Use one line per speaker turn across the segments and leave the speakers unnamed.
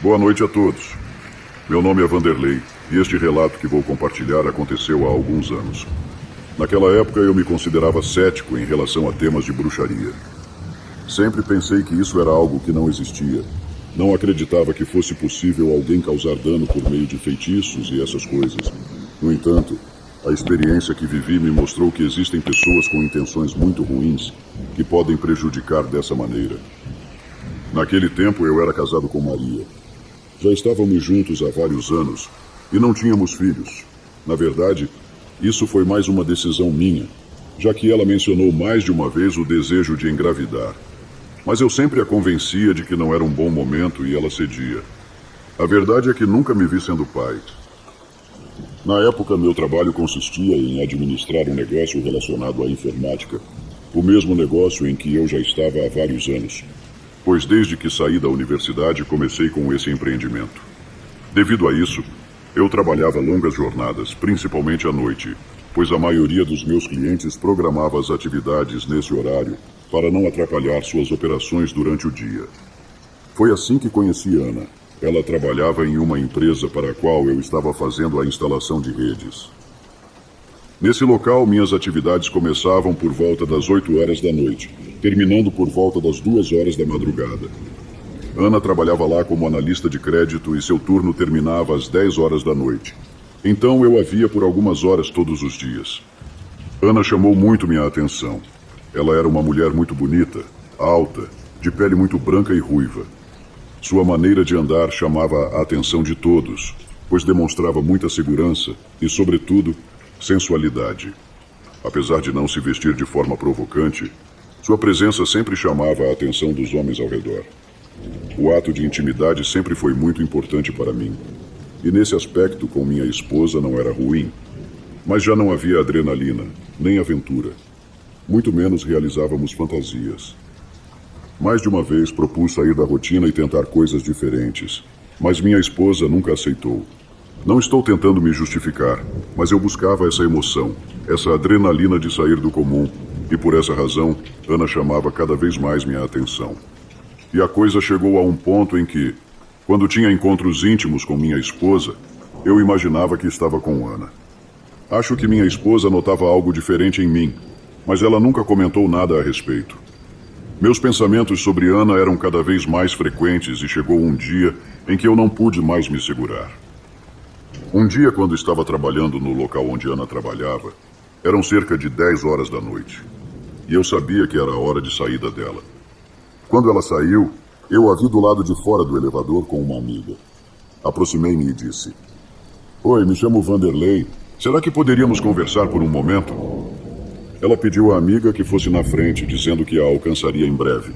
Boa noite a todos. Meu nome é Vanderlei e este relato que vou compartilhar aconteceu há alguns anos. Naquela época eu me considerava cético em relação a temas de bruxaria. Sempre pensei que isso era algo que não existia. Não acreditava que fosse possível alguém causar dano por meio de feitiços e essas coisas. No entanto, a experiência que vivi me mostrou que existem pessoas com intenções muito ruins que podem prejudicar dessa maneira. Naquele tempo eu era casado com Maria. Já estávamos juntos há vários anos e não tínhamos filhos. Na verdade, isso foi mais uma decisão minha, já que ela mencionou mais de uma vez o desejo de engravidar. Mas eu sempre a convencia de que não era um bom momento e ela cedia. A verdade é que nunca me vi sendo pai. Na época, meu trabalho consistia em administrar um negócio relacionado à informática, o mesmo negócio em que eu já estava há vários anos, pois desde que saí da universidade comecei com esse empreendimento. Devido a isso, eu trabalhava longas jornadas, principalmente à noite, pois a maioria dos meus clientes programava as atividades nesse horário para não atrapalhar suas operações durante o dia. Foi assim que conheci Ana. Ela trabalhava em uma empresa para a qual eu estava fazendo a instalação de redes. Nesse local, minhas atividades começavam por volta das 8 horas da noite, terminando por volta das 2 horas da madrugada. Ana trabalhava lá como analista de crédito e seu turno terminava às 10 horas da noite. Então eu a via por algumas horas todos os dias. Ana chamou muito minha atenção. Ela era uma mulher muito bonita, alta, de pele muito branca e ruiva. Sua maneira de andar chamava a atenção de todos, pois demonstrava muita segurança e, sobretudo, sensualidade. Apesar de não se vestir de forma provocante, sua presença sempre chamava a atenção dos homens ao redor. O ato de intimidade sempre foi muito importante para mim. E nesse aspecto, com minha esposa, não era ruim. Mas já não havia adrenalina, nem aventura. Muito menos realizávamos fantasias. Mais de uma vez propus sair da rotina e tentar coisas diferentes, mas minha esposa nunca aceitou. Não estou tentando me justificar, mas eu buscava essa emoção, essa adrenalina de sair do comum, e por essa razão, Ana chamava cada vez mais minha atenção. E a coisa chegou a um ponto em que, quando tinha encontros íntimos com minha esposa, eu imaginava que estava com Ana. Acho que minha esposa notava algo diferente em mim, mas ela nunca comentou nada a respeito. Meus pensamentos sobre Ana eram cada vez mais frequentes e chegou um dia em que eu não pude mais me segurar. Um dia, quando estava trabalhando no local onde Ana trabalhava, eram cerca de 10 horas da noite. E eu sabia que era a hora de saída dela. Quando ela saiu, eu a vi do lado de fora do elevador com uma amiga. Aproximei-me e disse: "Oi, me chamo Vanderlei. Será que poderíamos conversar por um momento?" Ela pediu à amiga que fosse na frente, dizendo que a alcançaria em breve.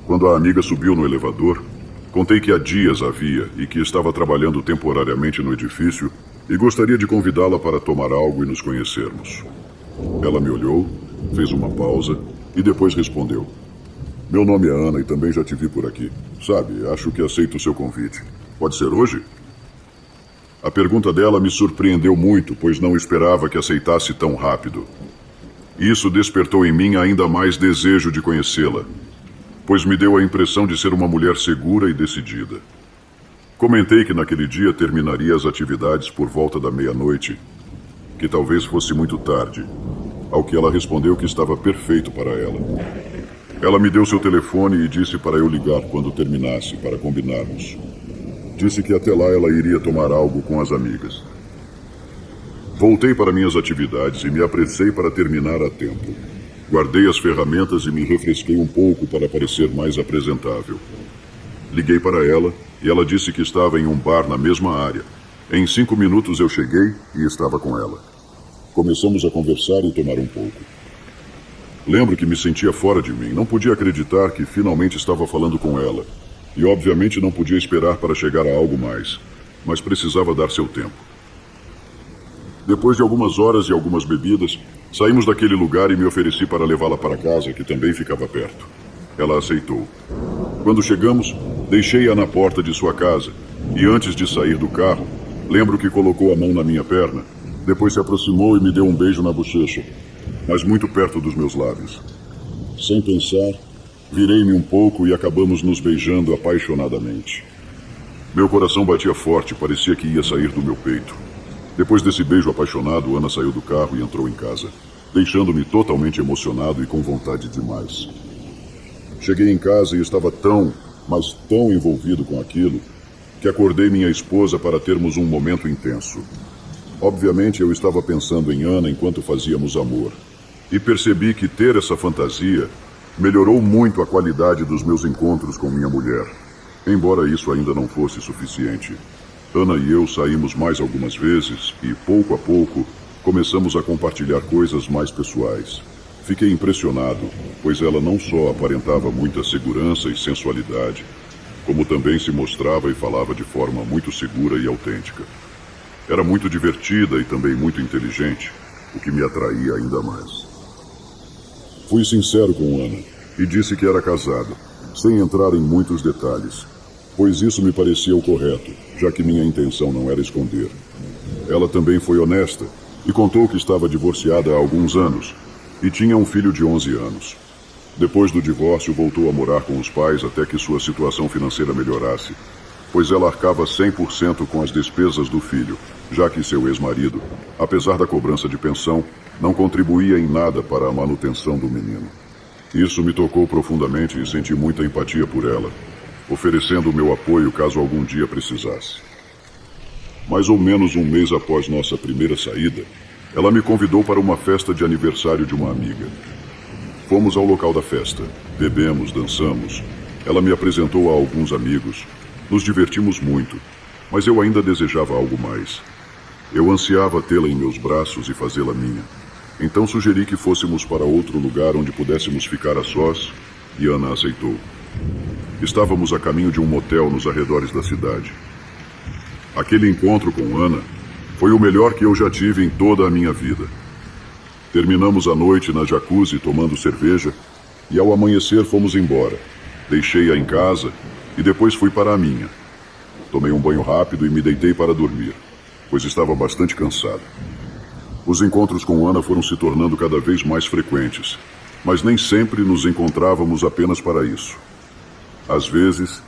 Quando a amiga subiu no elevador, contei que há dias a via e que estava trabalhando temporariamente no edifício e gostaria de convidá-la para tomar algo e nos conhecermos. Ela me olhou, fez uma pausa e depois respondeu: "Meu nome é Ana e também já te vi por aqui. Sabe, acho que aceito o seu convite. Pode ser hoje?" A pergunta dela me surpreendeu muito, pois não esperava que aceitasse tão rápido. Isso despertou em mim ainda mais desejo de conhecê-la, pois me deu a impressão de ser uma mulher segura e decidida. Comentei que naquele dia terminaria as atividades por volta da meia-noite, que talvez fosse muito tarde, ao que ela respondeu que estava perfeito para ela. Ela me deu seu telefone e disse para eu ligar quando terminasse, para combinarmos. Disse que até lá ela iria tomar algo com as amigas. Voltei para minhas atividades e me apressei para terminar a tempo. Guardei as ferramentas e me refresquei um pouco para parecer mais apresentável. Liguei para ela e ela disse que estava em um bar na mesma área. Em 5 minutos eu cheguei e estava com ela. Começamos a conversar e tomar um pouco. Lembro que me sentia fora de mim, não podia acreditar que finalmente estava falando com ela. E obviamente não podia esperar para chegar a algo mais, mas precisava dar seu tempo. Depois de algumas horas e algumas bebidas, saímos daquele lugar e me ofereci para levá-la para casa, que também ficava perto. Ela aceitou. Quando chegamos, deixei-a na porta de sua casa, e antes de sair do carro, lembro que colocou a mão na minha perna, depois se aproximou e me deu um beijo na bochecha, mas muito perto dos meus lábios. Sem pensar, virei-me um pouco e acabamos nos beijando apaixonadamente. Meu coração batia forte, parecia que ia sair do meu peito. Depois desse beijo apaixonado, Ana saiu do carro e entrou em casa, deixando-me totalmente emocionado e com vontade demais. Cheguei em casa e estava tão, mas tão envolvido com aquilo, que acordei minha esposa para termos um momento intenso. Obviamente eu estava pensando em Ana enquanto fazíamos amor, e percebi que ter essa fantasia melhorou muito a qualidade dos meus encontros com minha mulher, embora isso ainda não fosse suficiente. Ana e eu saímos mais algumas vezes e, pouco a pouco, começamos a compartilhar coisas mais pessoais. Fiquei impressionado, pois ela não só aparentava muita segurança e sensualidade, como também se mostrava e falava de forma muito segura e autêntica. Era muito divertida e também muito inteligente, o que me atraía ainda mais. Fui sincero com Ana e disse que era casado, sem entrar em muitos detalhes, pois isso me parecia o correto, já que minha intenção não era esconder. Ela também foi honesta e contou que estava divorciada há alguns anos e tinha um filho de 11 anos. Depois do divórcio, voltou a morar com os pais até que sua situação financeira melhorasse, pois ela arcava 100% com as despesas do filho, já que seu ex-marido, apesar da cobrança de pensão, não contribuía em nada para a manutenção do menino. Isso me tocou profundamente e senti muita empatia por ela, oferecendo o meu apoio caso algum dia precisasse. Mais ou menos um mês após nossa primeira saída, ela me convidou para uma festa de aniversário de uma amiga. Fomos ao local da festa, bebemos, dançamos. Ela me apresentou a alguns amigos. Nos divertimos muito, mas eu ainda desejava algo mais. Eu ansiava tê-la em meus braços e fazê-la minha. Então sugeri que fôssemos para outro lugar onde pudéssemos ficar a sós, e Ana aceitou. Estávamos a caminho de um motel nos arredores da cidade. Aquele encontro com Ana foi o melhor que eu já tive em toda a minha vida. Terminamos a noite na jacuzzi tomando cerveja e ao amanhecer fomos embora. Deixei-a em casa e depois fui para a minha. Tomei um banho rápido e me deitei para dormir, pois estava bastante cansado. Os encontros com Ana foram se tornando cada vez mais frequentes, mas nem sempre nos encontrávamos apenas para isso. Às vezes,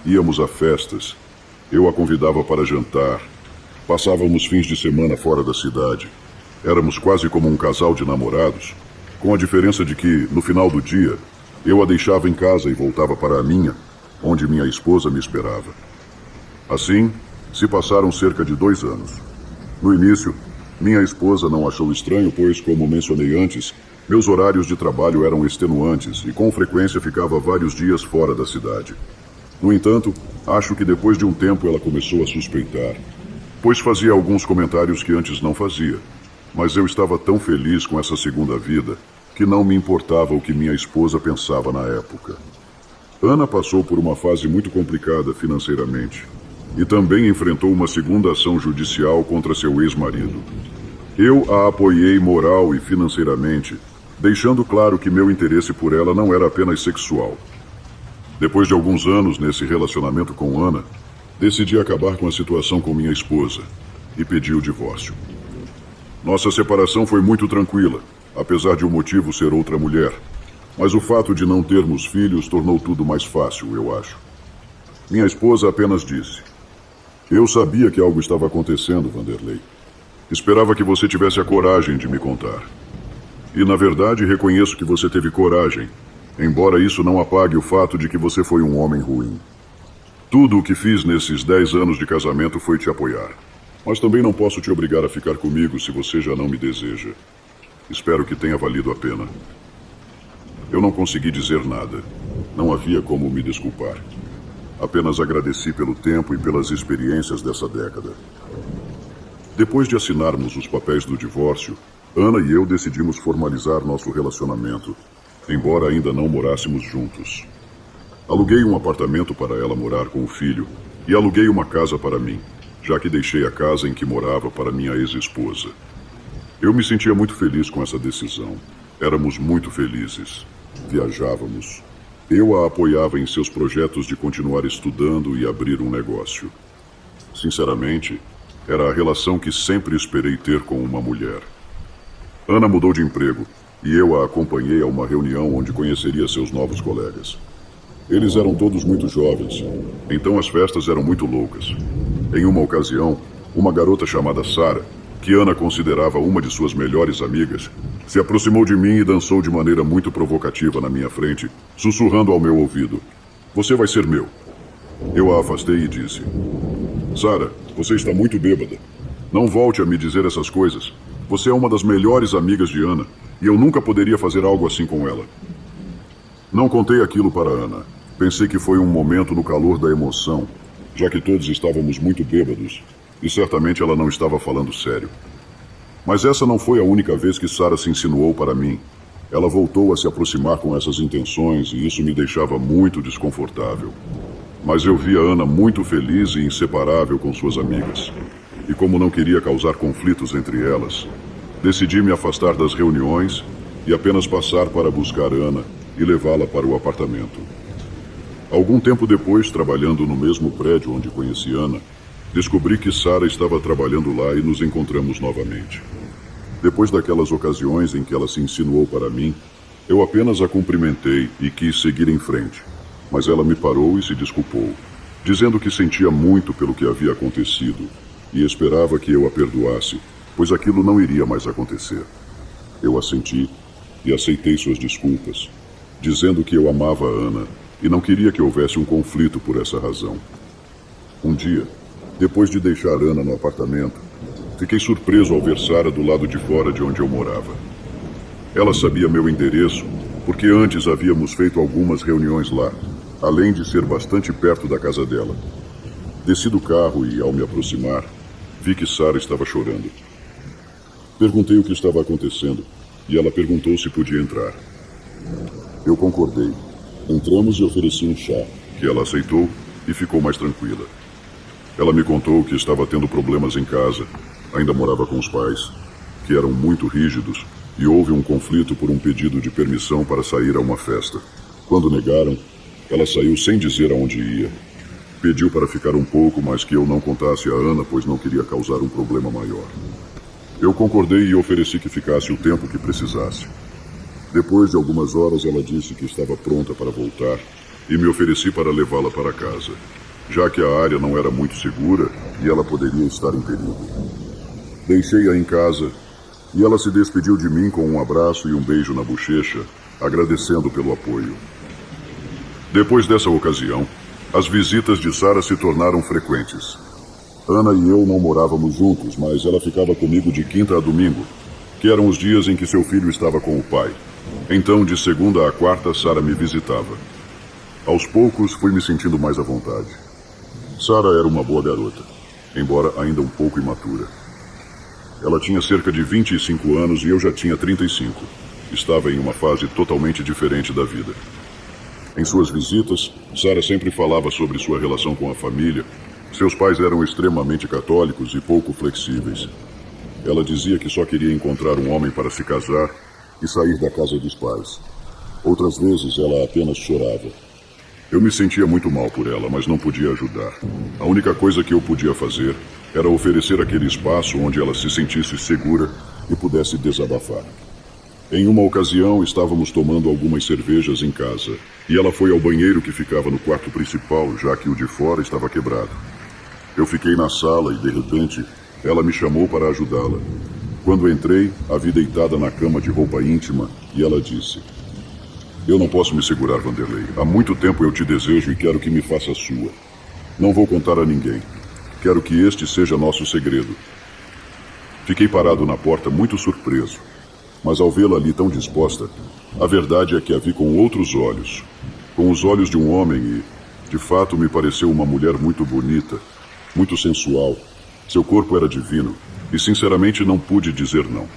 íamos a festas, eu a convidava para jantar, passávamos fins de semana fora da cidade. Éramos quase como um casal de namorados, com a diferença de que, no final do dia, eu a deixava em casa e voltava para a minha, onde minha esposa me esperava. Assim, se passaram cerca de 2 anos. No início, minha esposa não achou estranho, pois, como mencionei antes, meus horários de trabalho eram extenuantes e com frequência ficava vários dias fora da cidade. No entanto, acho que depois de um tempo ela começou a suspeitar, pois fazia alguns comentários que antes não fazia. Mas eu estava tão feliz com essa segunda vida que não me importava o que minha esposa pensava na época. Ana passou por uma fase muito complicada financeiramente e também enfrentou uma segunda ação judicial contra seu ex-marido. Eu a apoiei moral e financeiramente, deixando claro que meu interesse por ela não era apenas sexual. Depois de alguns anos nesse relacionamento com Ana, decidi acabar com a situação com minha esposa e pedi o divórcio. Nossa separação foi muito tranquila, apesar de o motivo ser outra mulher. Mas o fato de não termos filhos tornou tudo mais fácil, eu acho. Minha esposa apenas disse: "Eu sabia que algo estava acontecendo, Vanderlei. Esperava que você tivesse a coragem de me contar. E, na verdade, reconheço que você teve coragem, embora isso não apague o fato de que você foi um homem ruim. Tudo o que fiz nesses 10 anos de casamento foi te apoiar. Mas também não posso te obrigar a ficar comigo se você já não me deseja. Espero que tenha valido a pena." Eu não consegui dizer nada. Não havia como me desculpar. Apenas agradeci pelo tempo e pelas experiências dessa década. Depois de assinarmos os papéis do divórcio, Ana e eu decidimos formalizar nosso relacionamento, embora ainda não morássemos juntos. Aluguei um apartamento para ela morar com o filho e aluguei uma casa para mim, já que deixei a casa em que morava para minha ex-esposa. Eu me sentia muito feliz com essa decisão. Éramos muito felizes. Viajávamos. Eu a apoiava em seus projetos de continuar estudando e abrir um negócio. Sinceramente, era a relação que sempre esperei ter com uma mulher. Ana mudou de emprego e eu a acompanhei a uma reunião onde conheceria seus novos colegas. Eles eram todos muito jovens, então as festas eram muito loucas. Em uma ocasião, uma garota chamada Sarah, que Ana considerava uma de suas melhores amigas, se aproximou de mim e dançou de maneira muito provocativa na minha frente, sussurrando ao meu ouvido: "Você vai ser meu." Eu a afastei e disse: "Sarah, você está muito bêbada. Não volte a me dizer essas coisas. Você é uma das melhores amigas de Ana, e eu nunca poderia fazer algo assim com ela." Não contei aquilo para Ana. Pensei que foi um momento no calor da emoção, já que todos estávamos muito bêbados, e certamente ela não estava falando sério. Mas essa não foi a única vez que Sarah se insinuou para mim. Ela voltou a se aproximar com essas intenções, e isso me deixava muito desconfortável. Mas eu via Ana muito feliz e inseparável com suas amigas. E como não queria causar conflitos entre elas, decidi me afastar das reuniões e apenas passar para buscar Ana e levá-la para o apartamento. Algum tempo depois, trabalhando no mesmo prédio onde conheci Ana, descobri que Sarah estava trabalhando lá e nos encontramos novamente. Depois daquelas ocasiões em que ela se insinuou para mim, eu apenas a cumprimentei e quis seguir em frente, mas ela me parou e se desculpou, dizendo que sentia muito pelo que havia acontecido e esperava que eu a perdoasse, pois aquilo não iria mais acontecer. Eu assenti e aceitei suas desculpas, dizendo que eu amava a Ana e não queria que houvesse um conflito por essa razão. Um dia, depois de deixar Ana no apartamento, fiquei surpreso ao ver Sarah do lado de fora de onde eu morava. Ela sabia meu endereço, porque antes havíamos feito algumas reuniões lá, além de ser bastante perto da casa dela. Desci do carro e, ao me aproximar, vi que Sarah estava chorando. Perguntei o que estava acontecendo, e ela perguntou se podia entrar. Eu concordei. Entramos e ofereci um chá, que ela aceitou e ficou mais tranquila. Ela me contou que estava tendo problemas em casa, ainda morava com os pais, que eram muito rígidos, e houve um conflito por um pedido de permissão para sair a uma festa. Quando negaram, ela saiu sem dizer aonde ia. Pediu para ficar um pouco, mas que eu não contasse a Ana, pois não queria causar um problema maior. Eu concordei e ofereci que ficasse o tempo que precisasse. Depois de algumas horas, ela disse que estava pronta para voltar e me ofereci para levá-la para casa, já que a área não era muito segura e ela poderia estar em perigo. Deixei-a em casa e ela se despediu de mim com um abraço e um beijo na bochecha, agradecendo pelo apoio. Depois dessa ocasião, as visitas de Sarah se tornaram frequentes. Ana e eu não morávamos juntos, mas ela ficava comigo de quinta a domingo, que eram os dias em que seu filho estava com o pai. Então, de segunda a quarta, Sarah me visitava. Aos poucos, fui me sentindo mais à vontade. Sarah era uma boa garota, embora ainda um pouco imatura. Ela tinha cerca de 25 anos e eu já tinha 35. Estava em uma fase totalmente diferente da vida. Em suas visitas, Sarah sempre falava sobre sua relação com a família. Seus pais eram extremamente católicos e pouco flexíveis. Ela dizia que só queria encontrar um homem para se casar e sair da casa dos pais. Outras vezes, ela apenas chorava. Eu me sentia muito mal por ela, mas não podia ajudar. A única coisa que eu podia fazer era oferecer aquele espaço onde ela se sentisse segura e pudesse desabafar. Em uma ocasião, estávamos tomando algumas cervejas em casa, e ela foi ao banheiro que ficava no quarto principal, já que o de fora estava quebrado. Eu fiquei na sala e, de repente, ela me chamou para ajudá-la. Quando entrei, a vi deitada na cama de roupa íntima, e ela disse: "Eu não posso me segurar, Vanderlei. Há muito tempo eu te desejo e quero que me faça sua. Não vou contar a ninguém. Quero que este seja nosso segredo." Fiquei parado na porta muito surpreso, mas ao vê-la ali tão disposta, a verdade é que a vi com outros olhos, com os olhos de um homem e, de fato, me pareceu uma mulher muito bonita, muito sensual. Seu corpo era divino e, sinceramente, não pude dizer não.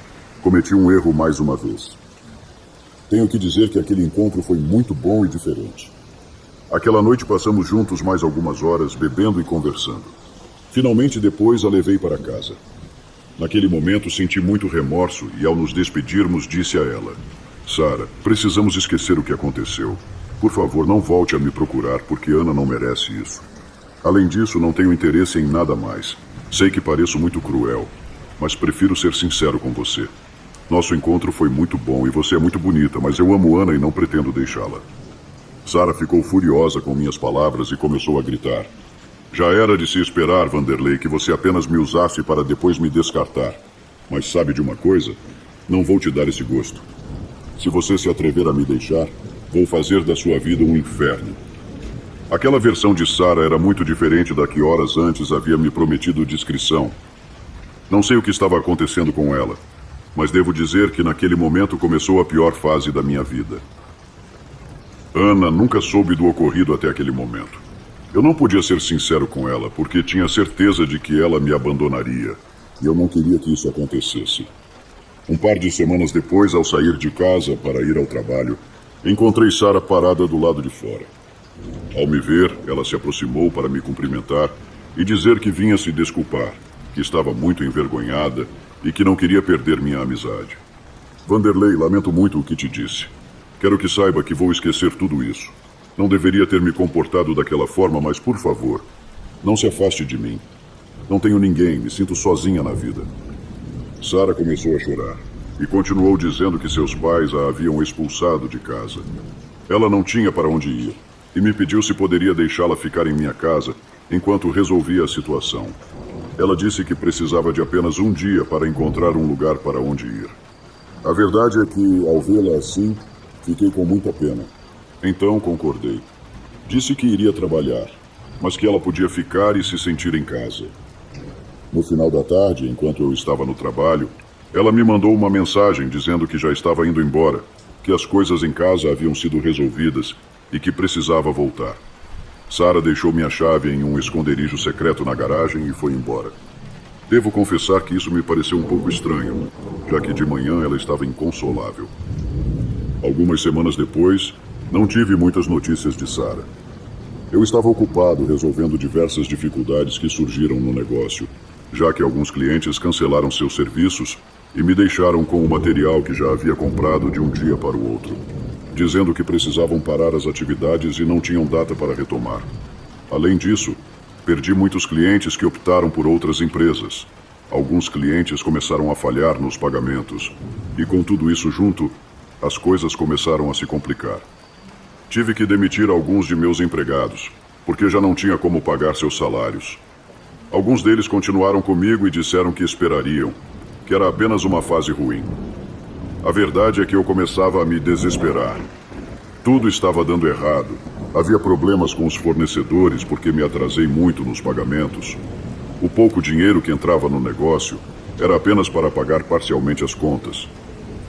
Cometi um erro mais uma vez. Tenho que dizer que aquele encontro foi muito bom e diferente. Aquela noite passamos juntos mais algumas horas, bebendo e conversando. Finalmente, depois, a levei para casa. Naquele momento, senti muito remorso e, ao nos despedirmos, disse a ela: "Sarah, precisamos esquecer o que aconteceu. Por favor, não volte a me procurar, porque Ana não merece isso. Além disso, não tenho interesse em nada mais. Sei que pareço muito cruel, mas prefiro ser sincero com você. Nosso encontro foi muito bom e você é muito bonita, mas eu amo Ana e não pretendo deixá-la." Sara ficou furiosa com minhas palavras e começou a gritar. Já era de se esperar, Vanderlei, que você apenas me usasse para depois me descartar. Mas sabe de uma coisa? Não vou te dar esse gosto. Se você se atrever a me deixar, vou fazer da sua vida um inferno. Aquela versão de Sara era muito diferente da que horas antes havia me prometido discrição. Não sei o que estava acontecendo com ela, mas devo dizer que naquele momento começou a pior fase da minha vida. Ana nunca soube do ocorrido até aquele momento. Eu não podia ser sincero com ela, porque tinha certeza de que ela me abandonaria, e eu não queria que isso acontecesse. Um par de semanas depois, ao sair de casa para ir ao trabalho, encontrei Sara parada do lado de fora. Ao me ver, ela se aproximou para me cumprimentar e dizer que vinha se desculpar, que estava muito envergonhada e que não queria perder minha amizade. Vanderlei, lamento muito o que te disse. Quero que saiba que vou esquecer tudo isso. Não deveria ter me comportado daquela forma, mas por favor, não se afaste de mim. Não tenho ninguém, me sinto sozinha na vida. Sara começou a chorar e continuou dizendo que seus pais a haviam expulsado de casa. Ela não tinha para onde ir e me pediu se poderia deixá-la ficar em minha casa enquanto resolvia a situação. Ela disse que precisava de apenas um dia para encontrar um lugar para onde ir. A verdade é que, ao vê-la assim, fiquei com muita pena. Então concordei. Disse que iria trabalhar, mas que ela podia ficar e se sentir em casa. No final da tarde, enquanto eu estava no trabalho, ela me mandou uma mensagem dizendo que já estava indo embora, que as coisas em casa haviam sido resolvidas e que precisava voltar. Sara deixou minha chave em um esconderijo secreto na garagem e foi embora. Devo confessar que isso me pareceu um pouco estranho, já que de manhã ela estava inconsolável. Algumas semanas depois, não tive muitas notícias de Sara. Eu estava ocupado resolvendo diversas dificuldades que surgiram no negócio, já que alguns clientes cancelaram seus serviços e me deixaram com o material que já havia comprado de um dia para o outro, dizendo que precisavam parar as atividades e não tinham data para retomar. Além disso, perdi muitos clientes que optaram por outras empresas. Alguns clientes começaram a falhar nos pagamentos, e com tudo isso junto, as coisas começaram a se complicar. Tive que demitir alguns de meus empregados, porque já não tinha como pagar seus salários. Alguns deles continuaram comigo e disseram que esperariam, que era apenas uma fase ruim. A verdade é que eu começava a me desesperar. Tudo estava dando errado. Havia problemas com os fornecedores porque me atrasei muito nos pagamentos. O pouco dinheiro que entrava no negócio era apenas para pagar parcialmente as contas.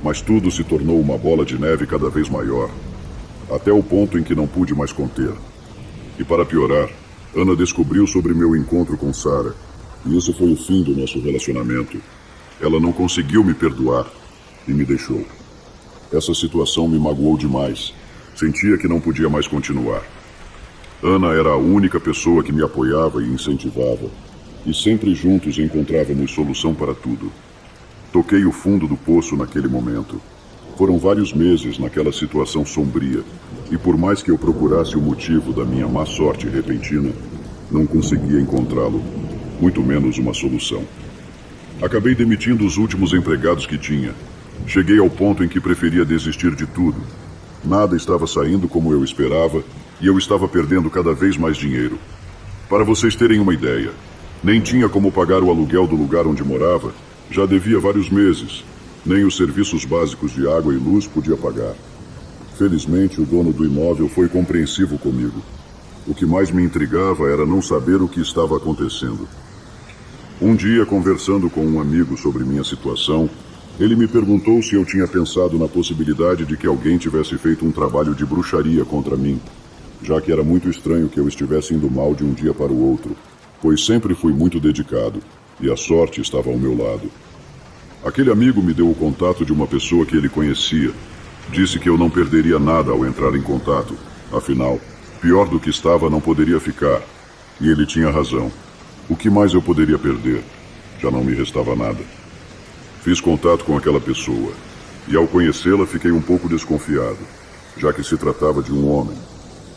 Mas tudo se tornou uma bola de neve cada vez maior, até o ponto em que não pude mais conter. E para piorar, Ana descobriu sobre meu encontro com Sara, e isso foi o fim do nosso relacionamento. Ela não conseguiu me perdoar e me deixou. Essa situação me magoou demais. Sentia que não podia mais continuar. Ana era a única pessoa que me apoiava e incentivava, e sempre juntos encontrávamos solução para tudo. Toquei o fundo do poço naquele momento. Foram vários meses naquela situação sombria, e por mais que eu procurasse o motivo da minha má sorte repentina, não conseguia encontrá-lo, muito menos uma solução. Acabei demitindo os últimos empregados que tinha. Cheguei ao ponto em que preferia desistir de tudo. Nada estava saindo como eu esperava, e eu estava perdendo cada vez mais dinheiro. Para vocês terem uma ideia, nem tinha como pagar o aluguel do lugar onde morava, já devia vários meses. Nem os serviços básicos de água e luz podia pagar. Felizmente, o dono do imóvel foi compreensivo comigo. O que mais me intrigava era não saber o que estava acontecendo. Um dia, conversando com um amigo sobre minha situação, ele me perguntou se eu tinha pensado na possibilidade de que alguém tivesse feito um trabalho de bruxaria contra mim, já que era muito estranho que eu estivesse indo mal de um dia para o outro, pois sempre fui muito dedicado, e a sorte estava ao meu lado. Aquele amigo me deu o contato de uma pessoa que ele conhecia. Disse que eu não perderia nada ao entrar em contato. Afinal, pior do que estava não poderia ficar. E ele tinha razão. O que mais eu poderia perder? Já não me restava nada. Fiz contato com aquela pessoa. E ao conhecê-la fiquei um pouco desconfiado, já que se tratava de um homem.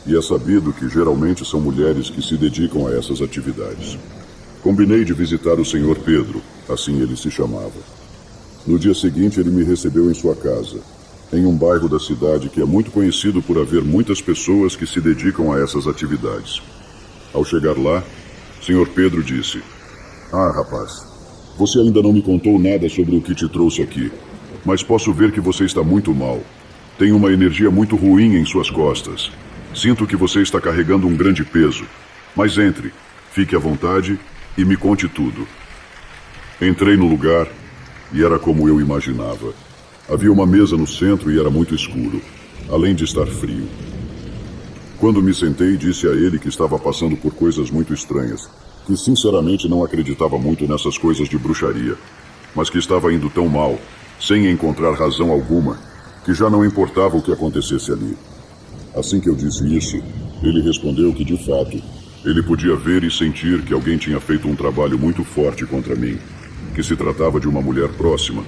E é sabido que geralmente são mulheres que se dedicam a essas atividades. Combinei de visitar o Sr. Pedro, assim ele se chamava. No dia seguinte, ele me recebeu em sua casa. em um bairro da cidade que é muito conhecido por haver muitas pessoas que se dedicam a essas atividades. Ao chegar lá, Sr. Pedro disse: "Ah, rapaz, você ainda não me contou nada sobre o que te trouxe aqui, mas posso ver que você está muito mal. Tem uma energia muito ruim em suas costas. Sinto que você está carregando um grande peso. Mas entre, fique à vontade e me conte tudo." Entrei no lugar e era como eu imaginava. Havia uma mesa no centro e era muito escuro, além de estar frio. Quando me sentei, disse a ele que estava passando por coisas muito estranhas, que sinceramente não acreditava muito nessas coisas de bruxaria, mas que estava indo tão mal, sem encontrar razão alguma, que já não importava o que acontecesse ali. Assim que eu disse isso, ele respondeu que, de fato, ele podia ver e sentir que alguém tinha feito um trabalho muito forte contra mim, que se tratava de uma mulher próxima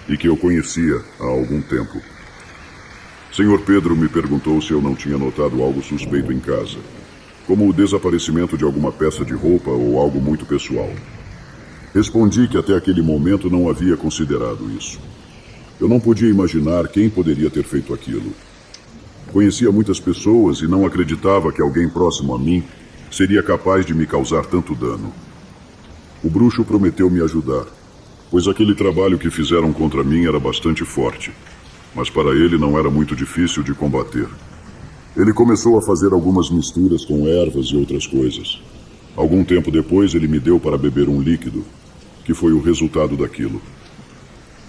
e que eu conhecia há algum tempo. Sr. Pedro me perguntou se eu não tinha notado algo suspeito em casa, como o desaparecimento de alguma peça de roupa ou algo muito pessoal. Respondi que até aquele momento não havia considerado isso. Eu não podia imaginar quem poderia ter feito aquilo. Conhecia muitas pessoas e não acreditava que alguém próximo a mim seria capaz de me causar tanto dano. O bruxo prometeu me ajudar, pois aquele trabalho que fizeram contra mim era bastante forte, mas para ele não era muito difícil de combater. Ele começou a fazer algumas misturas com ervas e outras coisas. Algum tempo depois ele me deu para beber um líquido, que foi o resultado daquilo.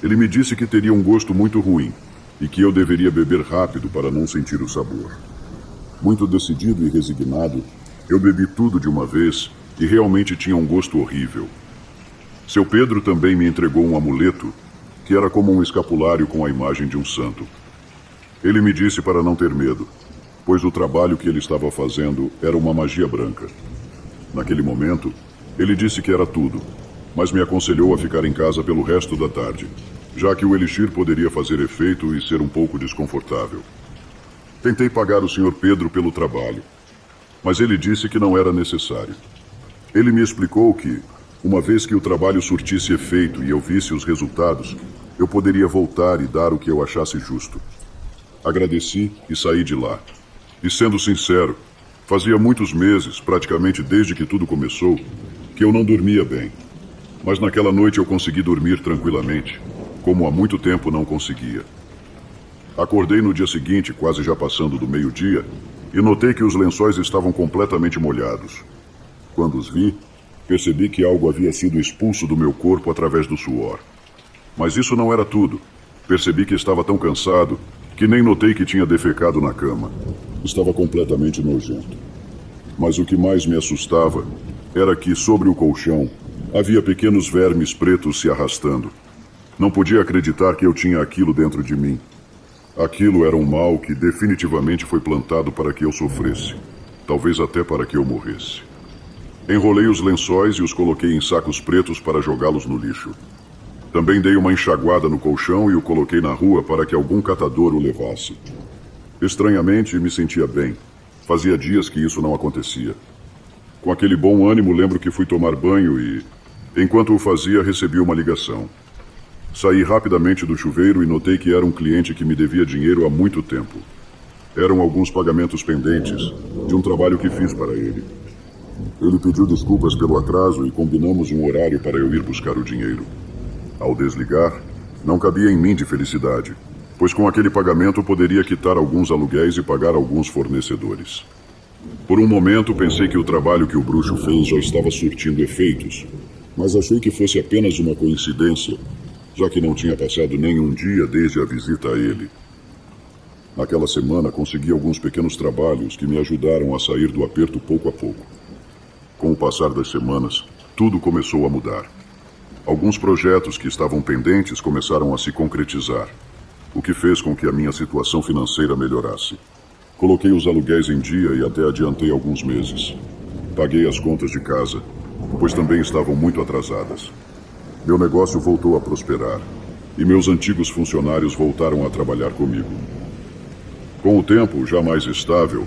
Ele me disse que teria um gosto muito ruim e que eu deveria beber rápido para não sentir o sabor. Muito decidido e resignado, eu bebi tudo de uma vez e realmente tinha um gosto horrível. Seu Pedro também me entregou um amuleto, que era como um escapulário com a imagem de um santo. Ele me disse para não ter medo, pois o trabalho que ele estava fazendo era uma magia branca. Naquele momento, ele disse que era tudo, mas me aconselhou a ficar em casa pelo resto da tarde, já que o elixir poderia fazer efeito e ser um pouco desconfortável. Tentei pagar o Sr. Pedro pelo trabalho, mas ele disse que não era necessário. Ele me explicou que, uma vez que o trabalho surtisse efeito e eu visse os resultados, eu poderia voltar e dar o que eu achasse justo. Agradeci e saí de lá. E sendo sincero, fazia muitos meses, praticamente desde que tudo começou, que eu não dormia bem. Mas naquela noite eu consegui dormir tranquilamente, como há muito tempo não conseguia. Acordei no dia seguinte, quase já passando do meio-dia, e notei que os lençóis estavam completamente molhados. Quando os vi, percebi que algo havia sido expulso do meu corpo através do suor. Mas isso não era tudo. Percebi que estava tão cansado que nem notei que tinha defecado na cama. Estava completamente nojento. Mas o que mais me assustava era que, sobre o colchão, havia pequenos vermes pretos se arrastando. Não podia acreditar que eu tinha aquilo dentro de mim. Aquilo era um mal que definitivamente foi plantado para que eu sofresse. Talvez até para que eu morresse. Enrolei os lençóis e os coloquei em sacos pretos para jogá-los no lixo. Também dei uma enxaguada no colchão e o coloquei na rua para que algum catador o levasse. Estranhamente, me sentia bem. Fazia dias que isso não acontecia. Com aquele bom ânimo, lembro que fui tomar banho e, enquanto o fazia, recebi uma ligação. Saí rapidamente do chuveiro e notei que era um cliente que me devia dinheiro há muito tempo. Eram alguns pagamentos pendentes de um trabalho que fiz para ele. Ele pediu desculpas pelo atraso e combinamos um horário para eu ir buscar o dinheiro. Ao desligar, não cabia em mim de felicidade, pois com aquele pagamento poderia quitar alguns aluguéis e pagar alguns fornecedores. Por um momento pensei que o trabalho que o bruxo fez já estava surtindo efeitos, mas achei que fosse apenas uma coincidência, já que não tinha passado nenhum dia desde a visita a ele. Naquela semana consegui alguns pequenos trabalhos que me ajudaram a sair do aperto pouco a pouco. Com o passar das semanas, tudo começou a mudar. Alguns projetos que estavam pendentes começaram a se concretizar, o que fez com que a minha situação financeira melhorasse. Coloquei os aluguéis em dia e até adiantei alguns meses. Paguei as contas de casa, pois também estavam muito atrasadas. Meu negócio voltou a prosperar e meus antigos funcionários voltaram a trabalhar comigo. Com o tempo, já mais estável,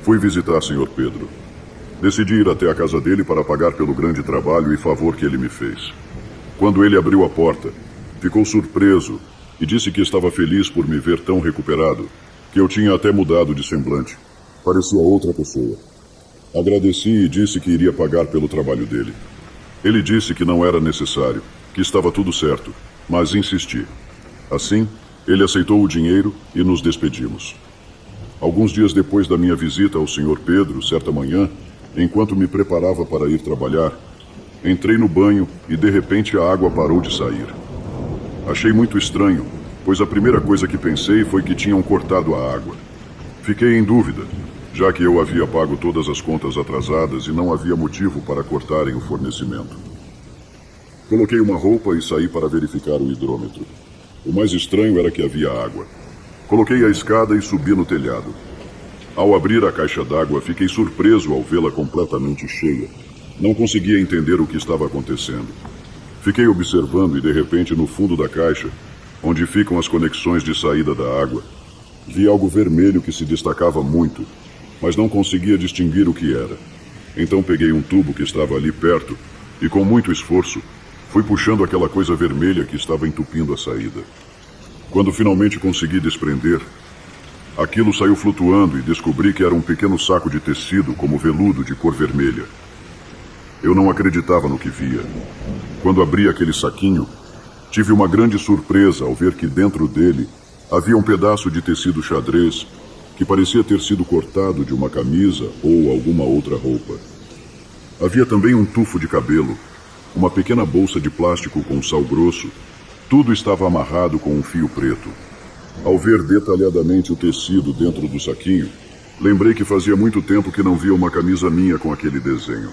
fui visitar Sr. Pedro. Decidi ir até a casa dele para pagar pelo grande trabalho e favor que ele me fez. Quando ele abriu a porta, ficou surpreso e disse que estava feliz por me ver tão recuperado, que eu tinha até mudado de semblante. Parecia outra pessoa. Agradeci e disse que iria pagar pelo trabalho dele. Ele disse que não era necessário, que estava tudo certo, mas insisti. Assim, ele aceitou o dinheiro e nos despedimos. Alguns dias depois da minha visita ao Sr. Pedro, certa manhã, enquanto me preparava para ir trabalhar, entrei no banho e de repente a água parou de sair. Achei muito estranho, pois a primeira coisa que pensei foi que tinham cortado a água. Fiquei em dúvida, já que eu havia pago todas as contas atrasadas e não havia motivo para cortarem o fornecimento. Coloquei uma roupa e saí para verificar o hidrômetro. O mais estranho era que havia água. Coloquei a escada e subi no telhado. Ao abrir a caixa d'água, fiquei surpreso ao vê-la completamente cheia. Não conseguia entender o que estava acontecendo. Fiquei observando e, de repente, no fundo da caixa, onde ficam as conexões de saída da água, vi algo vermelho que se destacava muito, mas não conseguia distinguir o que era. Então peguei um tubo que estava ali perto e, com muito esforço, fui puxando aquela coisa vermelha que estava entupindo a saída. Quando finalmente consegui desprender, aquilo saiu flutuando e descobri que era um pequeno saco de tecido como veludo de cor vermelha. Eu não acreditava no que via. Quando abri aquele saquinho, tive uma grande surpresa ao ver que dentro dele havia um pedaço de tecido xadrez que parecia ter sido cortado de uma camisa ou alguma outra roupa. Havia também um tufo de cabelo, uma pequena bolsa de plástico com sal grosso. Tudo estava amarrado com um fio preto. Ao ver detalhadamente o tecido dentro do saquinho, lembrei que fazia muito tempo que não via uma camisa minha com aquele desenho.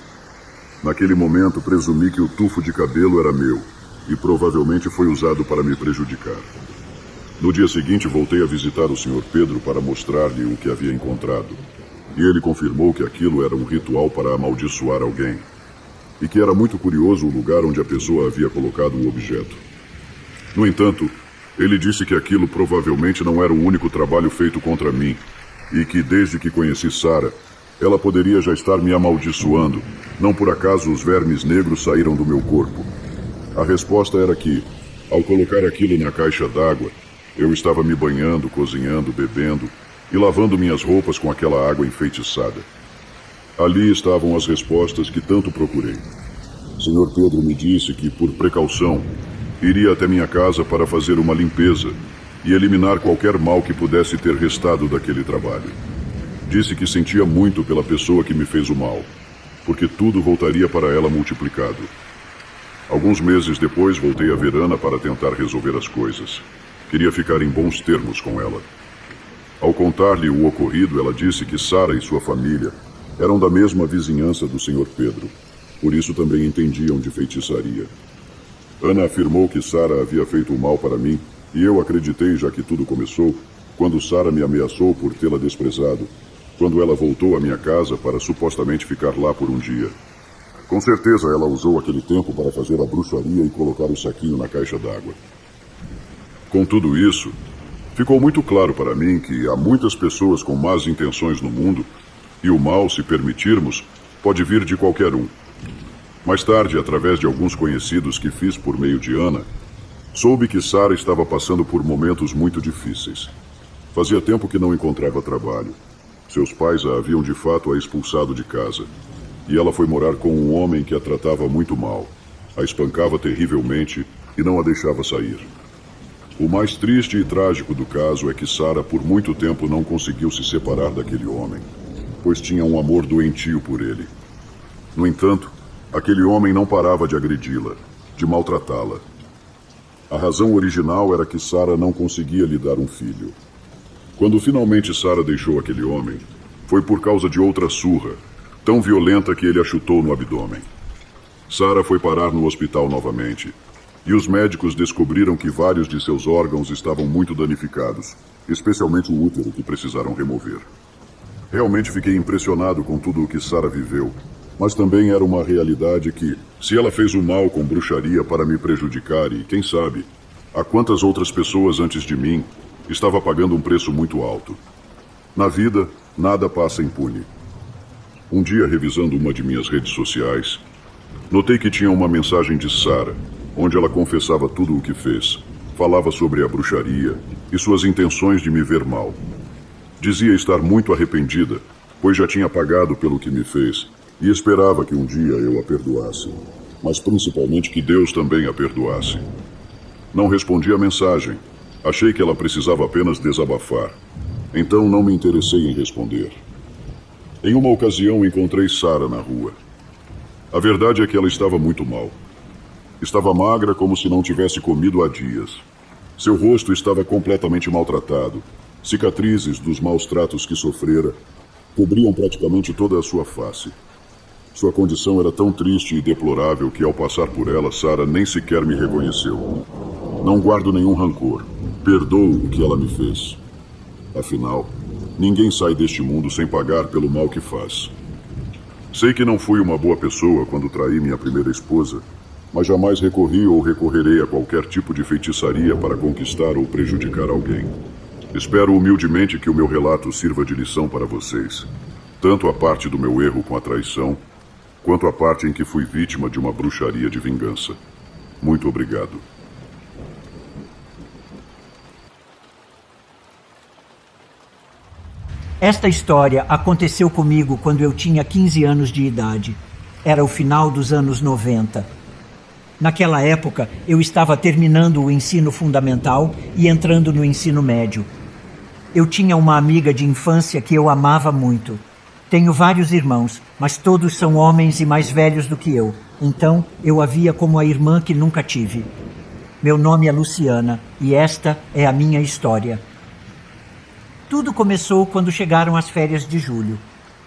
Naquele momento, presumi que o tufo de cabelo era meu e provavelmente foi usado para me prejudicar. No dia seguinte, voltei a visitar o Sr. Pedro para mostrar-lhe o que havia encontrado. E ele confirmou que aquilo era um ritual para amaldiçoar alguém e que era muito curioso o lugar onde a pessoa havia colocado o objeto. No entanto, ele disse que aquilo provavelmente não era o único trabalho feito contra mim e que, desde que conheci Sara, ela poderia já estar me amaldiçoando. Não por acaso os vermes negros saíram do meu corpo. A resposta era que, ao colocar aquilo na caixa d'água, eu estava me banhando, cozinhando, bebendo e lavando minhas roupas com aquela água enfeitiçada. Ali estavam as respostas que tanto procurei. Sr. Pedro me disse que, por precaução, iria até minha casa para fazer uma limpeza e eliminar qualquer mal que pudesse ter restado daquele trabalho. Disse que sentia muito pela pessoa que me fez o mal, porque tudo voltaria para ela multiplicado. Alguns meses depois, voltei a ver Ana para tentar resolver as coisas. Queria ficar em bons termos com ela. Ao contar-lhe o ocorrido, ela disse que Sara e sua família eram da mesma vizinhança do Sr. Pedro. Por isso também entendiam de feitiçaria. Ana afirmou que Sara havia feito o mal para mim, e eu acreditei, já que tudo começou, quando Sara me ameaçou por tê-la desprezado, quando ela voltou à minha casa para supostamente ficar lá por um dia. Com certeza ela usou aquele tempo para fazer a bruxaria e colocar o saquinho na caixa d'água. Com tudo isso, ficou muito claro para mim que há muitas pessoas com más intenções no mundo, e o mal, se permitirmos, pode vir de qualquer um. Mais tarde, através de alguns conhecidos que fiz por meio de Ana, soube que Sara estava passando por momentos muito difíceis. Fazia tempo que não encontrava trabalho. Seus pais a haviam de fato a expulsado de casa. E ela foi morar com um homem que a tratava muito mal, a espancava terrivelmente e não a deixava sair. O mais triste e trágico do caso é que Sara por muito tempo não conseguiu se separar daquele homem, pois tinha um amor doentio por ele. No entanto, aquele homem não parava de agredi-la, de maltratá-la. A razão original era que Sara não conseguia lhe dar um filho. Quando finalmente Sara deixou aquele homem, foi por causa de outra surra, tão violenta que ele a chutou no abdômen. Sara foi parar no hospital novamente, e os médicos descobriram que vários de seus órgãos estavam muito danificados, especialmente o útero, que precisaram remover. Realmente fiquei impressionado com tudo o que Sara viveu, mas também era uma realidade que, se ela fez o mal com bruxaria para me prejudicar e, quem sabe, a quantas outras pessoas antes de mim, estava pagando um preço muito alto. Na vida, nada passa impune. Um dia, revisando uma de minhas redes sociais, notei que tinha uma mensagem de Sara, onde ela confessava tudo o que fez, Falava sobre a bruxaria e suas intenções de me ver mal. Dizia estar muito arrependida, pois já tinha pagado pelo que me fez e esperava que um dia eu a perdoasse, mas principalmente que Deus também a perdoasse. Não respondi à mensagem. Achei que ela precisava apenas desabafar. Então não me interessei em responder. Em uma ocasião encontrei Sara na rua. A verdade é que ela estava muito mal. Estava magra como se não tivesse comido há dias. Seu rosto estava completamente maltratado. Cicatrizes dos maus tratos que sofrera cobriam praticamente toda a sua face. Sua condição era tão triste e deplorável que ao passar por ela, Sara nem sequer me reconheceu. Não guardo nenhum rancor. Perdoo o que ela me fez. Afinal, ninguém sai deste mundo sem pagar pelo mal que faz. Sei que não fui uma boa pessoa quando traí minha primeira esposa, mas jamais recorri ou recorrerei a qualquer tipo de feitiçaria para conquistar ou prejudicar alguém. Espero humildemente que o meu relato sirva de lição para vocês, tanto a parte do meu erro com a traição, quanto a parte em que fui vítima de uma bruxaria de vingança. Muito obrigado.
Esta história aconteceu comigo quando eu tinha 15 anos de idade. Era o final dos anos 90. Naquela época, eu estava terminando o ensino fundamental e entrando no ensino médio. Eu tinha uma amiga de infância que eu amava muito. Tenho vários irmãos, mas todos são homens e mais velhos do que eu. Então, eu a via como a irmã que nunca tive. Meu nome é Luciana e esta é a minha história. Tudo começou quando chegaram as férias de julho.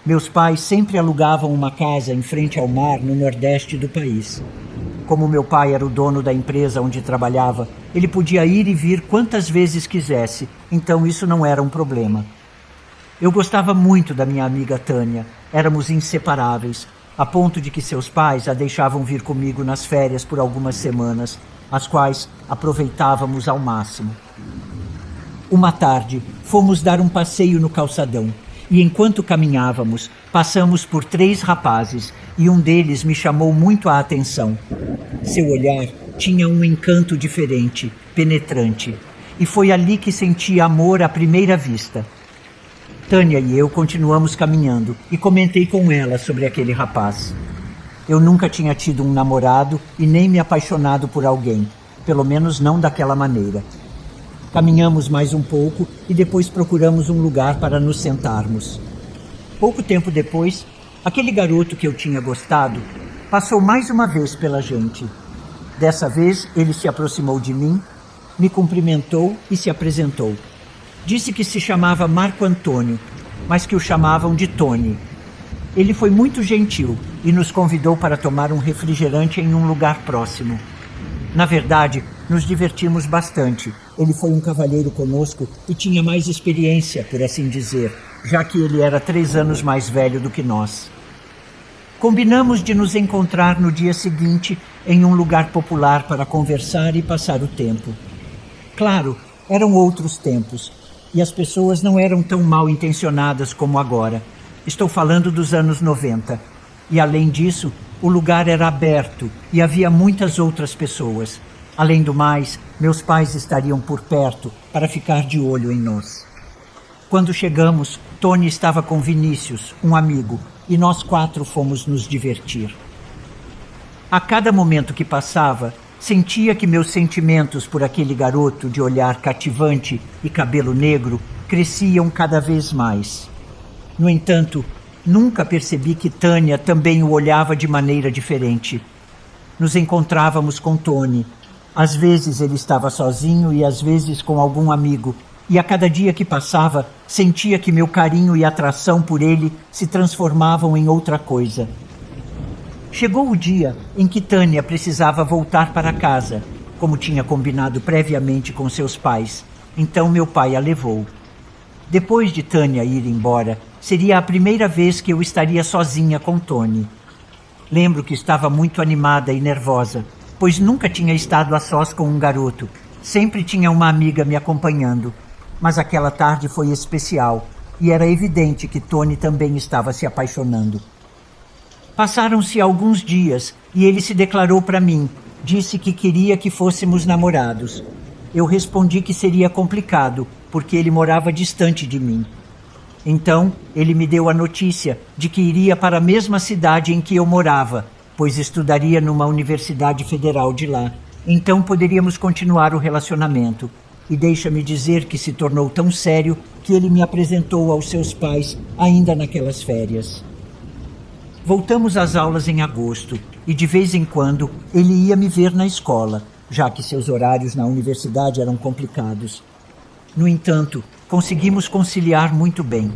Meus pais sempre alugavam uma casa em frente ao mar no nordeste do país. Como meu pai era o dono da empresa onde trabalhava, ele podia ir e vir quantas vezes quisesse, então isso não era um problema. Eu gostava muito da minha amiga Tânia, éramos inseparáveis, a ponto de que seus pais a deixavam vir comigo nas férias por algumas semanas, as quais aproveitávamos ao máximo. Uma tarde, fomos dar um passeio no calçadão. E enquanto caminhávamos, passamos por 3 rapazes e um deles me chamou muito a atenção. Seu olhar tinha um encanto diferente, penetrante, e foi ali que senti amor à primeira vista. Tânia e eu continuamos caminhando e comentei com ela sobre aquele rapaz. Eu nunca tinha tido um namorado e nem me apaixonado por alguém, pelo menos não daquela maneira. Caminhamos mais um pouco e depois procuramos um lugar para nos sentarmos. Pouco tempo depois, aquele garoto que eu tinha gostado passou mais uma vez pela gente. Dessa vez, ele se aproximou de mim, me cumprimentou e se apresentou. Disse que se chamava Marco Antônio, mas que o chamavam de Tony. Ele foi muito gentil e nos convidou para tomar um refrigerante em um lugar próximo. Na verdade, nos divertimos bastante. Ele foi um cavalheiro conosco e tinha mais experiência, por assim dizer, já que ele era 3 anos mais velho do que nós. Combinamos de nos encontrar no dia seguinte em um lugar popular para conversar e passar o tempo. Claro, eram outros tempos, e as pessoas não eram tão mal intencionadas como agora. Estou falando dos anos 90. E além disso, o lugar era aberto e havia muitas outras pessoas. Além do mais, meus pais estariam por perto para ficar de olho em nós. Quando chegamos, Tony estava com Vinícius, um amigo, e nós 4 fomos nos divertir. A cada momento que passava, sentia que meus sentimentos por aquele garoto de olhar cativante e cabelo negro cresciam cada vez mais. No entanto, nunca percebi que Tânia também o olhava de maneira diferente. Nos encontrávamos com Tony. Às vezes ele estava sozinho e às vezes com algum amigo. E a cada dia que passava, sentia que meu carinho e atração por ele se transformavam em outra coisa. Chegou o dia em que Tânia precisava voltar para casa, como tinha combinado previamente com seus pais. Então meu pai a levou. Depois de Tânia ir embora, seria a primeira vez que eu estaria sozinha com Tony. Lembro que estava muito animada e nervosa, pois nunca tinha estado a sós com um garoto. Sempre tinha uma amiga me acompanhando. Mas aquela tarde foi especial e era evidente que Tony também estava se apaixonando. Passaram-se alguns dias e ele se declarou para mim. Disse que queria que fôssemos namorados. Eu respondi que seria complicado, porque ele morava distante de mim. Então, ele me deu a notícia de que iria para a mesma cidade em que eu morava, pois estudaria numa universidade federal de lá. Então poderíamos continuar o relacionamento. E deixa-me dizer que se tornou tão sério que ele me apresentou aos seus pais ainda naquelas férias. Voltamos às aulas em agosto e de vez em quando ele ia me ver na escola, já que seus horários na universidade eram complicados. No entanto, conseguimos conciliar muito bem.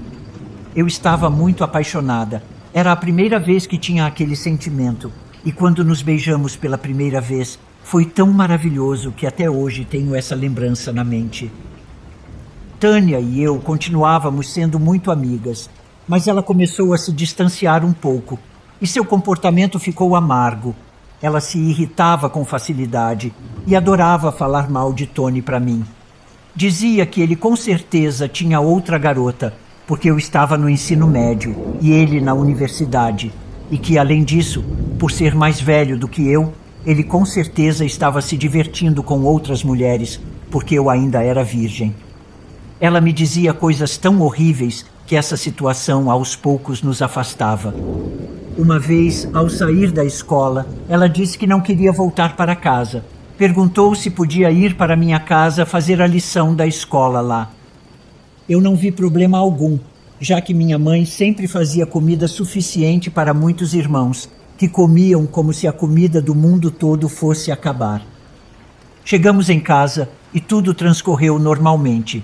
Eu estava muito apaixonada. Era a primeira vez que tinha aquele sentimento. E quando nos beijamos pela primeira vez, foi tão maravilhoso que até hoje tenho essa lembrança na mente. Tânia e eu continuávamos sendo muito amigas, mas ela começou a se distanciar um pouco e seu comportamento ficou amargo. Ela se irritava com facilidade e adorava falar mal de Tony para mim. Dizia que ele com certeza tinha outra garota, porque eu estava no ensino médio e ele na universidade, e que, além disso, por ser mais velho do que eu, ele com certeza estava se divertindo com outras mulheres, porque eu ainda era virgem. Ela me dizia coisas tão horríveis que essa situação aos poucos nos afastava. Uma vez, ao sair da escola, ela disse que não queria voltar para casa. Perguntou se podia ir para minha casa fazer a lição da escola lá. Eu não vi problema algum, já que minha mãe sempre fazia comida suficiente para muitos irmãos, que comiam como se a comida do mundo todo fosse acabar. Chegamos em casa e tudo transcorreu normalmente.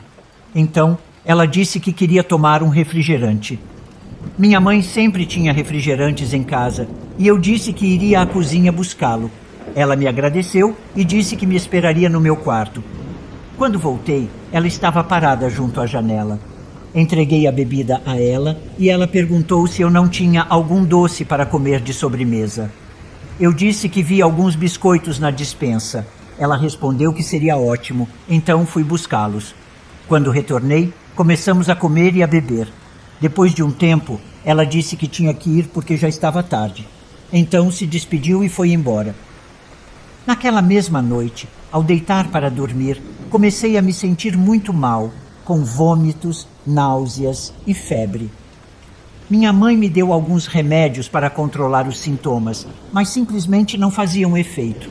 Então, ela disse que queria tomar um refrigerante. Minha mãe sempre tinha refrigerantes em casa e eu disse que iria à cozinha buscá-lo. Ela me agradeceu e disse que me esperaria no meu quarto. Quando voltei, ela estava parada junto à janela. Entreguei a bebida a ela e ela perguntou se eu não tinha algum doce para comer de sobremesa. Eu disse que vi alguns biscoitos na despensa. Ela respondeu que seria ótimo, então fui buscá-los. Quando retornei, começamos a comer e a beber. Depois de um tempo, ela disse que tinha que ir porque já estava tarde. Então se despediu e foi embora. Naquela mesma noite, ao deitar para dormir, comecei a me sentir muito mal, com vômitos, náuseas e febre. Minha mãe me deu alguns remédios para controlar os sintomas, mas simplesmente não faziam efeito.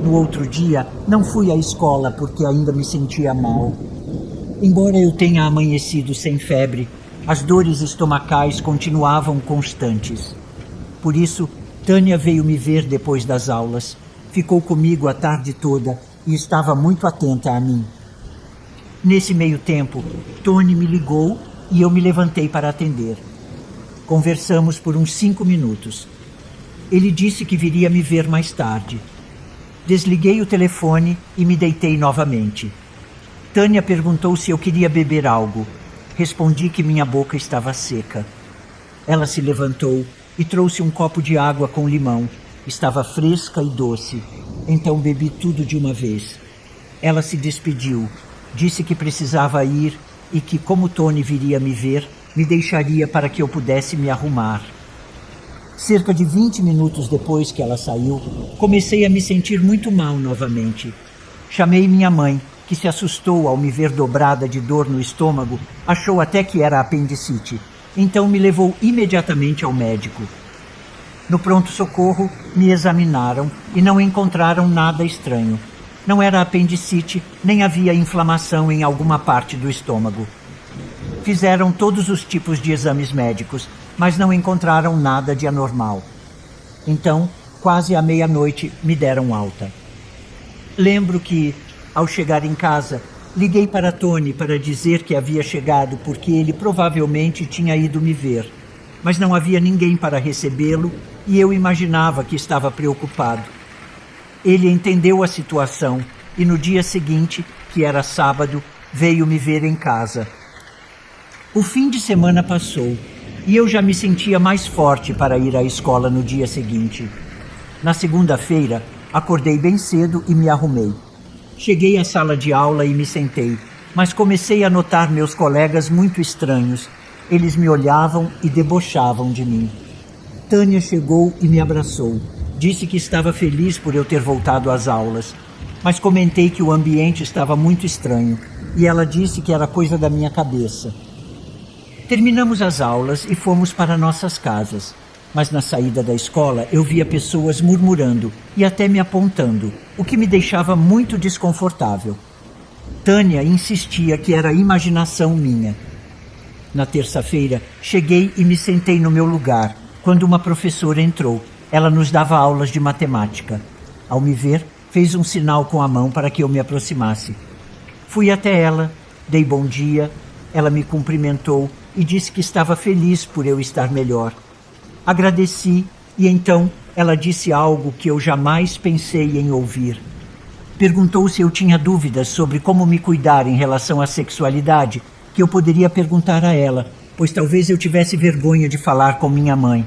No outro dia, não fui à escola porque ainda me sentia mal. Embora eu tenha amanhecido sem febre, as dores estomacais continuavam constantes. Por isso, Tânia veio me ver depois das aulas. Ficou comigo a tarde toda e estava muito atenta a mim. Nesse meio tempo, Tony me ligou e eu me levantei para atender. Conversamos por uns 5 minutos. Ele disse que viria me ver mais tarde. Desliguei o telefone e me deitei novamente. Tânia perguntou se eu queria beber algo. Respondi que minha boca estava seca. Ela se levantou e trouxe um copo de água com limão. Estava fresca e doce. Então bebi tudo de uma vez. Ela se despediu. Disse que precisava ir e que, como Tony viria me ver, me deixaria para que eu pudesse me arrumar. Cerca de 20 minutos depois que ela saiu, comecei a me sentir muito mal novamente. Chamei minha mãe, que se assustou ao me ver dobrada de dor no estômago, achou até que era apendicite. Então me levou imediatamente ao médico. No pronto-socorro, me examinaram e não encontraram nada estranho. Não era apendicite, nem havia inflamação em alguma parte do estômago. Fizeram todos os tipos de exames médicos, mas não encontraram nada de anormal. Então, quase à meia-noite, me deram alta. Lembro que, ao chegar em casa, liguei para Tony para dizer que havia chegado porque ele provavelmente tinha ido me ver. Mas não havia ninguém para recebê-lo e eu imaginava que estava preocupado. Ele entendeu a situação e no dia seguinte, que era sábado, veio me ver em casa. O fim de semana passou e eu já me sentia mais forte para ir à escola no dia seguinte. Na segunda-feira, acordei bem cedo e me arrumei. Cheguei à sala de aula e me sentei, mas comecei a notar meus colegas muito estranhos. Eles me olhavam e debochavam de mim. Tânia chegou e me abraçou. Disse que estava feliz por eu ter voltado às aulas. mas comentei que o ambiente estava muito estranho e ela disse que era coisa da minha cabeça. Terminamos as aulas e fomos para nossas casas, mas na saída da escola eu via pessoas murmurando e até me apontando, o que me deixava muito desconfortável. Tânia insistia que era imaginação minha. Na terça-feira, cheguei e me sentei no meu lugar, quando uma professora entrou. Ela nos dava aulas de matemática. Ao me ver, fez um sinal com a mão para que eu me aproximasse. Fui até ela, dei bom dia, ela me cumprimentou e disse que estava feliz por eu estar melhor. Agradeci e então ela disse algo que eu jamais pensei em ouvir. Perguntou se eu tinha dúvidas sobre como me cuidar em relação à sexualidade, que eu poderia perguntar a ela, pois talvez eu tivesse vergonha de falar com minha mãe,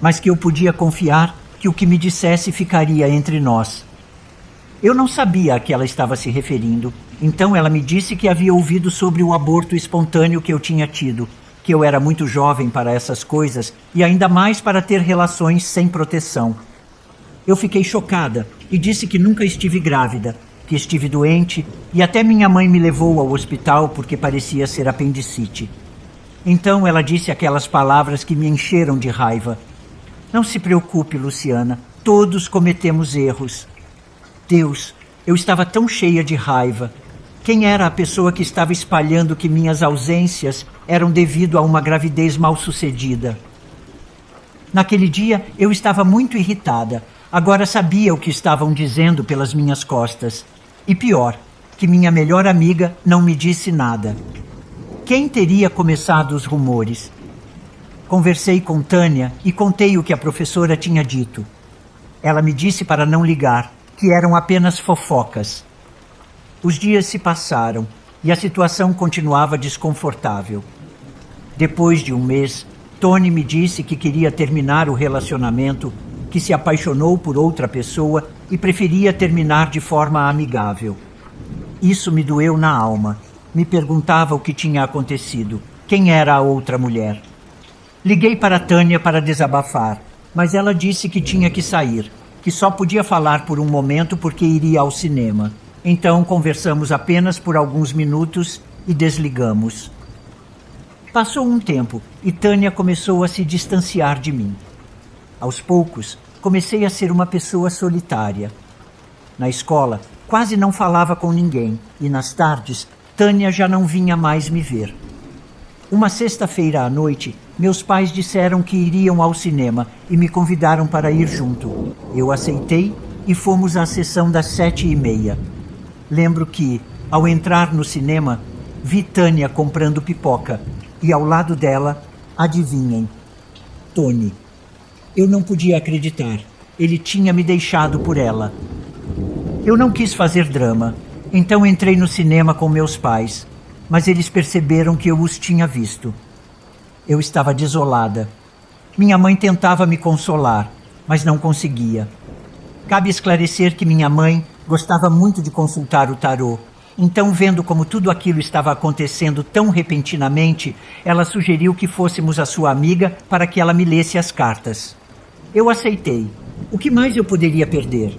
mas que eu podia confiar que o que me dissesse ficaria entre nós. Eu não sabia a que ela estava se referindo, então ela me disse que havia ouvido sobre o aborto espontâneo que eu tinha tido, que eu era muito jovem para essas coisas e ainda mais para ter relações sem proteção. Eu fiquei chocada e disse que nunca estive grávida, que estive doente e até minha mãe me levou ao hospital porque parecia ser apendicite. Então ela disse aquelas palavras que me encheram de raiva. Não se preocupe, Luciana, todos cometemos erros. Deus, eu estava tão cheia de raiva. Quem era a pessoa que estava espalhando que minhas ausências eram devido a uma gravidez mal-sucedida? Naquele dia eu estava muito irritada. Agora sabia o que estavam dizendo pelas minhas costas. E pior, que minha melhor amiga não me disse nada. Quem teria começado os rumores? Conversei com Tânia e contei o que a professora tinha dito. Ela me disse para não ligar, que eram apenas fofocas. Os dias se passaram e a situação continuava desconfortável. Depois de um mês, Tony me disse que queria terminar o relacionamento, que se apaixonou por outra pessoa e preferia terminar de forma amigável. Isso me doeu na alma. Me perguntava o que tinha acontecido, quem era a outra mulher. Liguei para Tânia para desabafar, mas ela disse que tinha que sair, que só podia falar por um momento porque iria ao cinema. Então conversamos apenas por alguns minutos e desligamos. Passou um tempo e Tânia começou a se distanciar de mim. Aos poucos, comecei a ser uma pessoa solitária. Na escola, quase não falava com ninguém e nas tardes, Tânia já não vinha mais me ver. Uma sexta-feira à noite, meus pais disseram que iriam ao cinema e me convidaram para ir junto. Eu aceitei e fomos à sessão das 7h30. Lembro que, ao entrar no cinema, vi Tânia comprando pipoca e ao lado dela, adivinhem, Tony. Eu não podia acreditar. Ele tinha me deixado por ela. Eu não quis fazer drama, então entrei no cinema com meus pais, mas eles perceberam que eu os tinha visto. Eu estava desolada. Minha mãe tentava me consolar, mas não conseguia. Cabe esclarecer que minha mãe gostava muito de consultar o tarô. Então, vendo como tudo aquilo estava acontecendo tão repentinamente, ela sugeriu que fôssemos a sua amiga para que ela me lesse as cartas. Eu aceitei. O que mais eu poderia perder?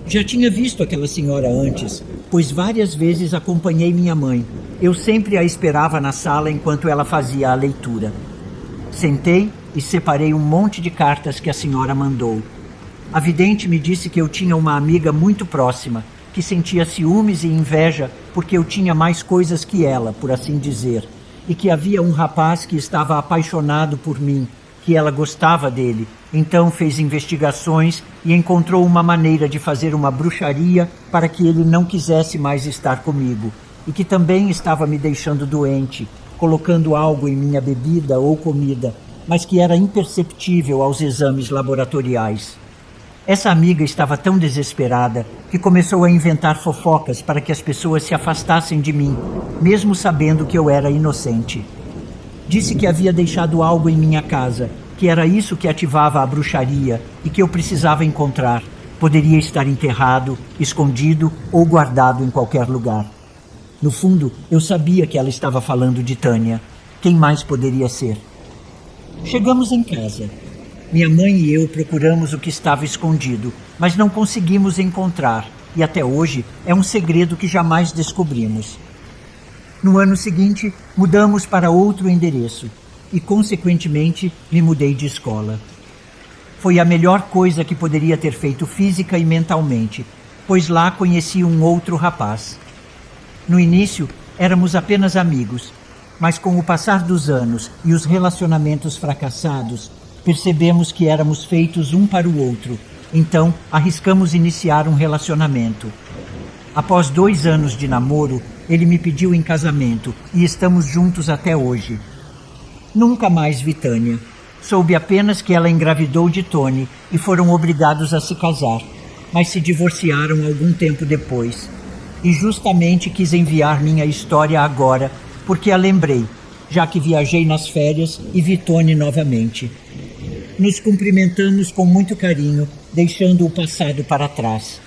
Já tinha visto aquela senhora antes, pois várias vezes acompanhei minha mãe. Eu sempre a esperava na sala enquanto ela fazia a leitura. Sentei e separei um monte de cartas que a senhora mandou. A vidente me disse que eu tinha uma amiga muito próxima, que sentia ciúmes e inveja porque eu tinha mais coisas que ela, por assim dizer, e que havia um rapaz que estava apaixonado por mim, que ela gostava dele. Então fez investigações e encontrou uma maneira de fazer uma bruxaria para que ele não quisesse mais estar comigo, e que também estava me deixando doente, colocando algo em minha bebida ou comida, mas que era imperceptível aos exames laboratoriais. Essa amiga estava tão desesperada que começou a inventar fofocas para que as pessoas se afastassem de mim, mesmo sabendo que eu era inocente. Disse que havia deixado algo em minha casa, que era isso que ativava a bruxaria e que eu precisava encontrar. Poderia estar enterrado, escondido ou guardado em qualquer lugar. No fundo, eu sabia que ela estava falando de Tânia. Quem mais poderia ser? Chegamos em casa. Minha mãe e eu procuramos o que estava escondido, mas não conseguimos encontrar. e até hoje é um segredo que jamais descobrimos. No ano seguinte, mudamos para outro endereço e, consequentemente, me mudei de escola. Foi a melhor coisa que poderia ter feito física e mentalmente, pois lá conheci um outro rapaz. No início, éramos apenas amigos, mas com o passar dos anos e os relacionamentos fracassados, percebemos que éramos feitos um para o outro, então arriscamos iniciar um relacionamento. Após 2 anos de namoro, ele me pediu em casamento e estamos juntos até hoje. Nunca mais vi Tânia. Soube apenas que ela engravidou de Tony e foram obrigados a se casar, mas se divorciaram algum tempo depois. E justamente quis enviar minha história agora, porque a lembrei, já que viajei nas férias e vi Tony novamente. Nos cumprimentamos com muito carinho, deixando o passado para trás.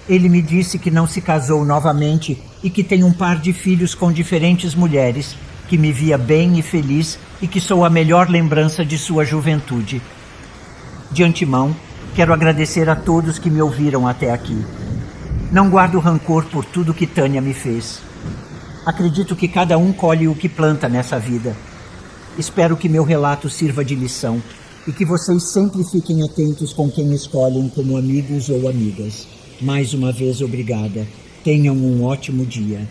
Ele me disse que não se casou novamente e que tem um par de filhos com diferentes mulheres, que me via bem e feliz e que sou a melhor lembrança de sua juventude. De antemão, quero agradecer a todos que me ouviram até aqui. Não guardo rancor por tudo que Tânia me fez. Acredito que cada um colhe o que planta nessa vida. Espero que meu relato sirva de lição e que vocês sempre fiquem atentos com quem escolhem como amigos ou amigas. Mais uma vez, obrigada. Tenham um ótimo dia.